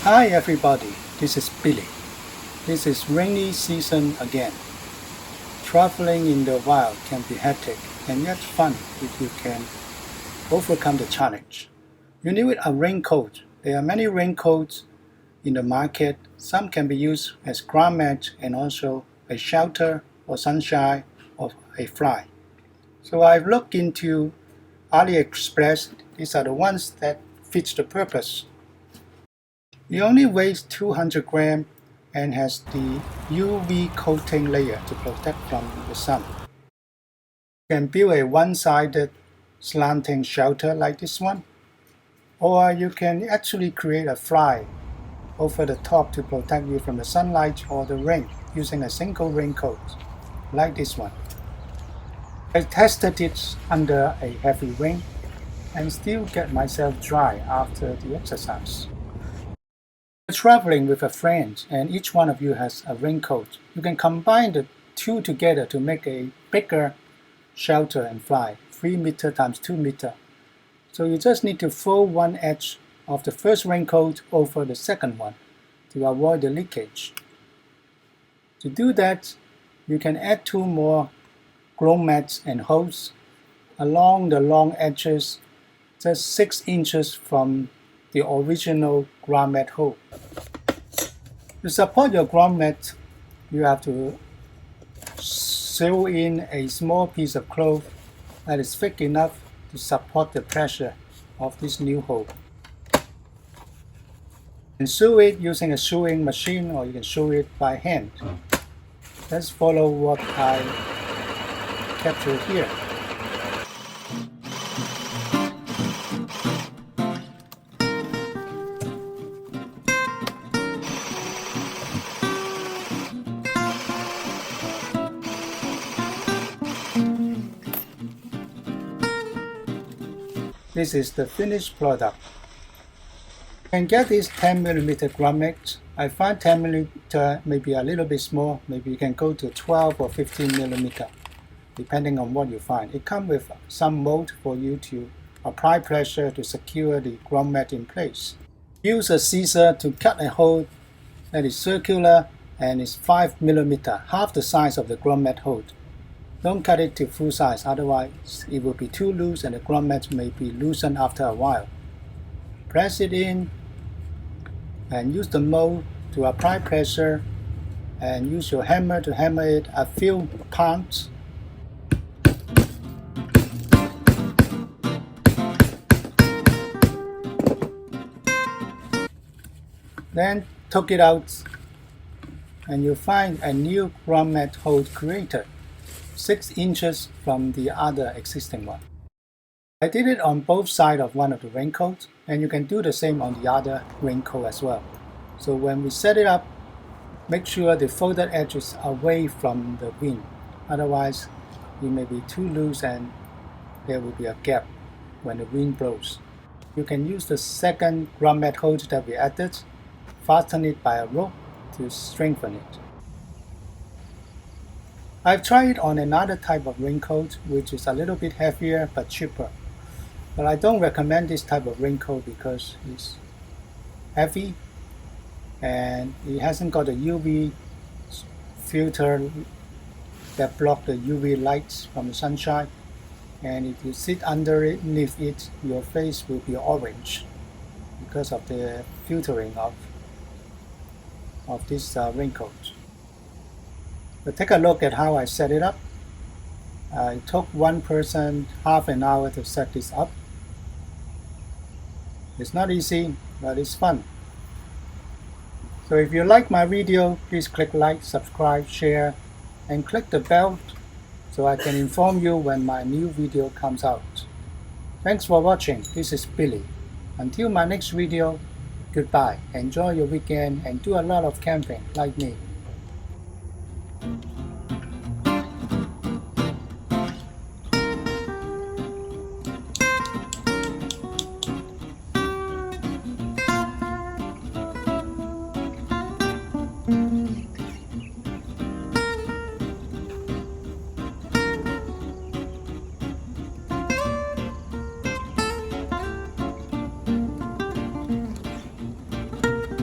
Hi everybody, this is Billy. This is rainy season again. Traveling in the wild can be hectic and yet fun if you can overcome the challenge. You need a raincoat. There are many raincoats in the market. Some can be used as grommet and also a shelter or sunshine or a fly. So I've looked into AliExpress. These are the ones that fit the purpose. It only weighs 200 grams and has the UV coating layer to protect from the sun. You can build a one-sided slanting shelter like this one, or you can actually create a fly over the top to protect you from the sunlight or the rain using a single raincoat like this one. I tested it under a heavy rain and still get myself dry after the exercise. You're traveling with a friend and each one of you has a raincoat. You can combine the two together to make a bigger shelter and fly, 3 meter times 2 meter. So you just need to fold one edge of the first raincoat over the second one to avoid the leakage. To do that, you can add 2 more grommets and holes along the long edges, just 6 inches from the original grommet hole. To support your grommet, you have to sew in a small piece of cloth that is thick enough to support the pressure of this new hole. You can sew it using a sewing machine or you can sew it by hand. Let's follow what I captured here. This is the finished product. You can get this 10mm grommet. I find 10mm maybe a little bit small. Maybe you can go to 12 or 15mm, depending on what you find. It comes with some mold for you to apply pressure to secure the grommet in place. Use a scissor to cut a hole that is circular and is 5mm, half the size of the grommet hole. Don't cut it to full size, otherwise it will be too loose and the grommet may be loosened after a while. Press it in and use the mold to apply pressure and use your hammer to hammer it a few times. Then took it out and you'll find a new grommet hole created, 6 inches from the other existing one. I did it on both sides of one of the raincoats, and you can do the same on the other raincoat as well. So when we set it up, make sure the folded edge is away from the wind. Otherwise, it may be too loose and there will be a gap when the wind blows. You can use the second grommet hole that we added, fasten it by a rope to strengthen it. I've tried it on another type of raincoat which is a little bit heavier but cheaper. But I don't recommend this type of raincoat because it's heavy and it hasn't got a UV filter that blocks the UV lights from the sunshine. And if you sit underneath it, your face will be orange because of the filtering of this raincoat. But take a look at how I set it up. It took one person half an hour to set this up. It's not easy, but it's fun. So if you like my video, please click like, subscribe, share, and click the bell so I can inform you when my new video comes out. Thanks for watching. This is Billy. Until my next video, goodbye. Enjoy your weekend and do a lot of camping like me.